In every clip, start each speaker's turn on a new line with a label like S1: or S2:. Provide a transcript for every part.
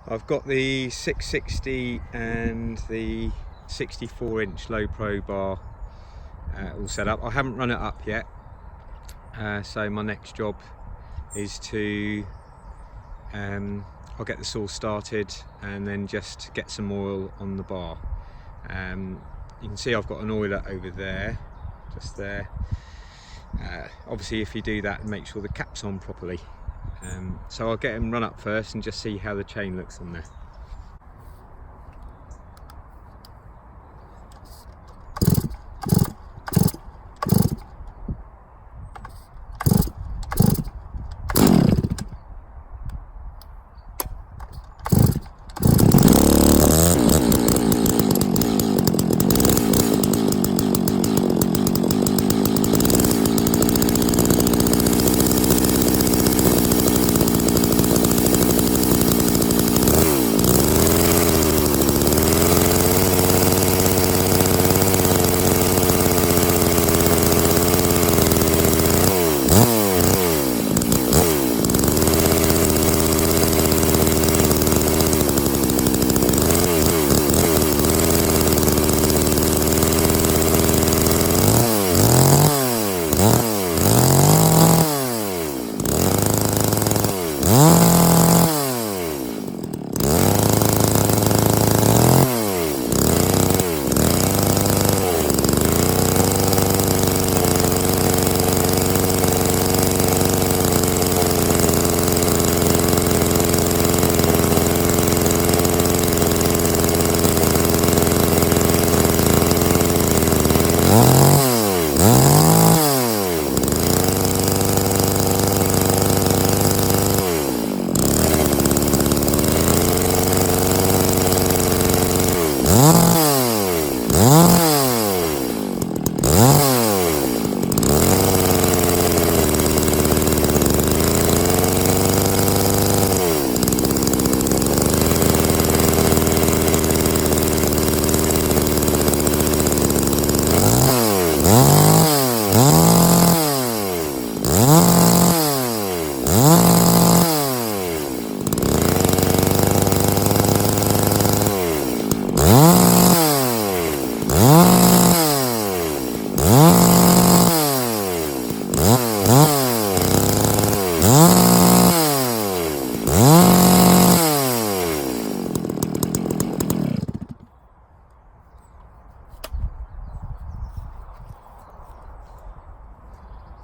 S1: I've got the 660 and the 64-inch low pro bar all set up. I haven't run it up yet, so my next job is to I'll get the saw started and then just get some oil on the bar. You can see I've got an oiler over there, just there. Obviously if you do that, make sure the cap's on properly. So I'll get him run up first and just see how the chain looks on there.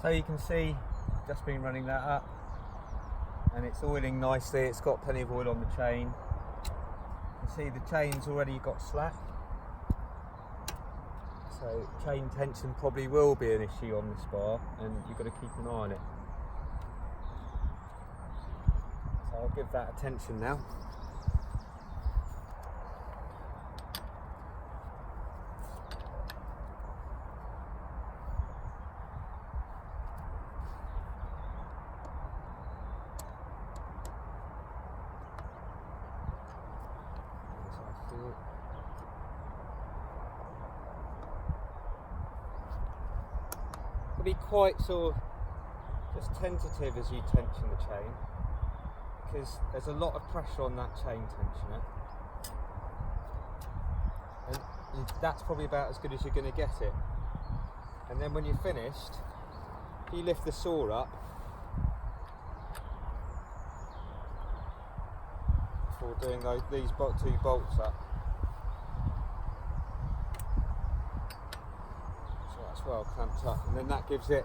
S1: So you can see, just been running that up and it's oiling nicely. It's got plenty of oil on the chain. You can see the chain's already got slack, so chain tension probably will be an issue on this bar, and you've got to keep an eye on it. So I'll give that attention now. Be quite sort of just tentative as you tension the chain, because there's a lot of pressure on that chain tensioner, and that's probably about as good as you're going to get it. And then when you're finished, if you lift the saw up before doing these two bolts up, well clamped up, and then that gives it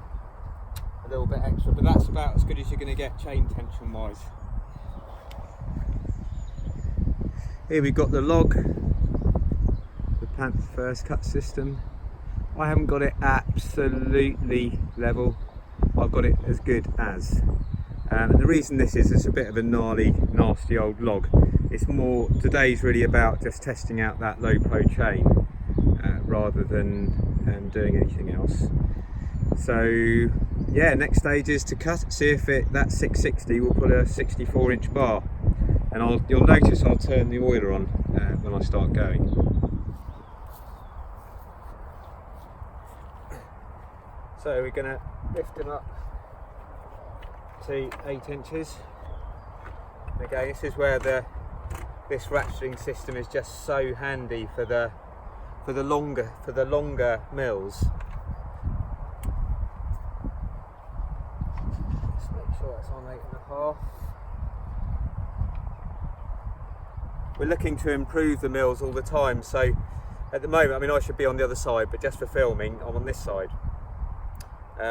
S1: a little bit extra, but that's about as good as you're going to get chain tension wise. Here we've got the log, the Panther first cut system. I haven't got it absolutely level, I've got it as good as, and the reason this is it's a bit of a gnarly, nasty old log. It's more, today's really about just testing out that low pro chain rather than doing anything else. So yeah, next stage is to cut, see if that 660 will put a 64-inch bar, and you'll notice I'll turn the oiler on when I start going. So we're going to lift him up to 8 inches. Again, this is where the this ratcheting system is just so handy for the longer mills. Let's make sure it's on 8.5. We're looking to improve the mills all the time, so at the moment, I mean, I should be on the other side, but just for filming, I'm on this side.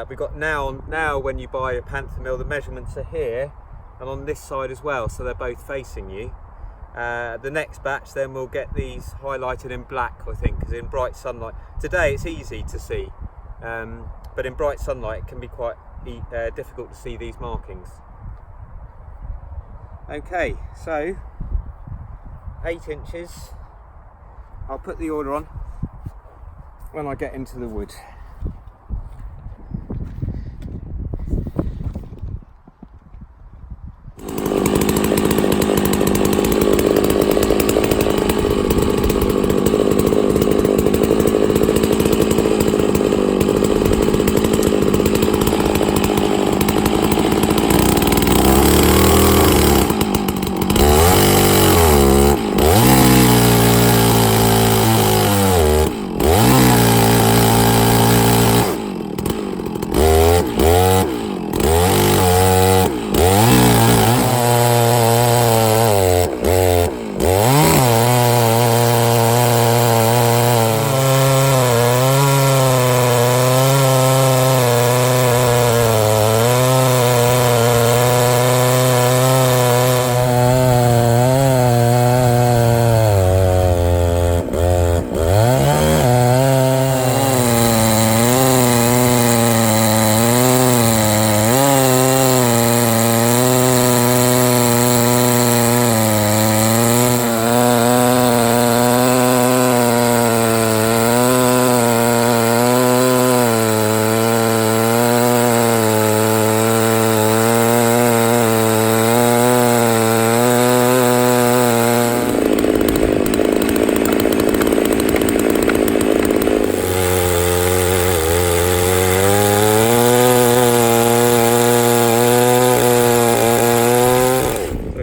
S1: We've got now when you buy a Panther mill, the measurements are here and on this side as well, so they're both facing you. The next batch then we'll get these highlighted in black, I think, because in bright sunlight, today it's easy to see, but in bright sunlight it can be quite difficult to see these markings. Okay, so 8 inches. I'll put the order on when I get into the wood.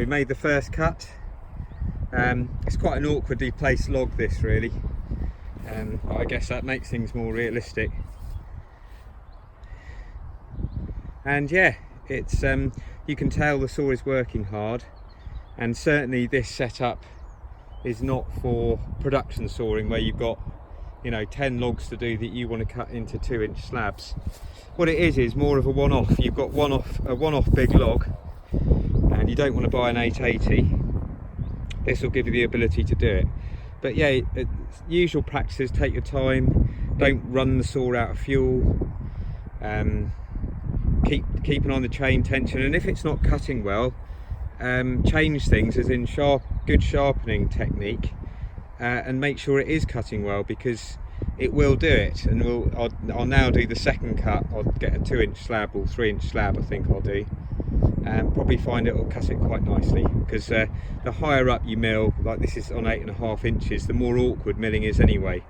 S1: Made the first cut. It's quite an awkwardly placed log, this, really, but I guess that makes things more realistic. And yeah, it's you can tell the saw is working hard, and certainly this setup is not for production sawing where you've got, you know, 10 logs to do that you want to cut into 2-inch slabs. What it is more of a one-off. You've got a one-off big log, and you don't want to buy an 880. This will give you the ability to do it. But yeah, usual practices: take your time, don't run the saw out of fuel, keep an eye on the chain tension, and if it's not cutting well, change things, as in good sharpening technique, and make sure it is cutting well, because it will do it. And I'll now do the second cut. I'll get a 2-inch slab or 3-inch slab, I think I'll do. Probably find it will cut it quite nicely, because the higher up you mill, like this is on 8.5 inches, the more awkward milling is anyway.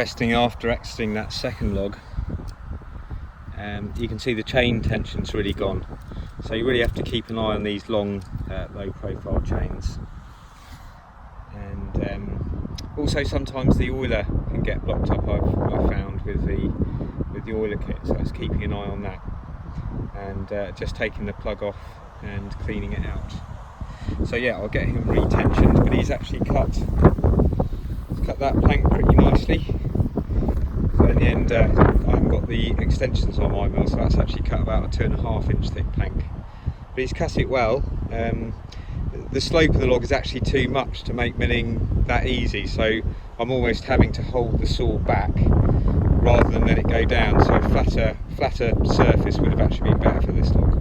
S1: interesting, after exiting that second log, you can see the chain tension's really gone. So you really have to keep an eye on these long, low profile chains. And also sometimes the oiler can get blocked up, I've found with the oiler kit, so it's keeping an eye on that. And just taking the plug off and cleaning it out. So yeah, I'll get him retensioned, but he's actually cut that plank pretty nicely. So in the end, I haven't got the extensions on my mill, so that's actually cut about a 2.5 inch thick plank. But he's cut it well. The slope of the log is actually too much to make milling that easy, so I'm almost having to hold the saw back rather than let it go down, so a flatter surface would have actually been better for this log.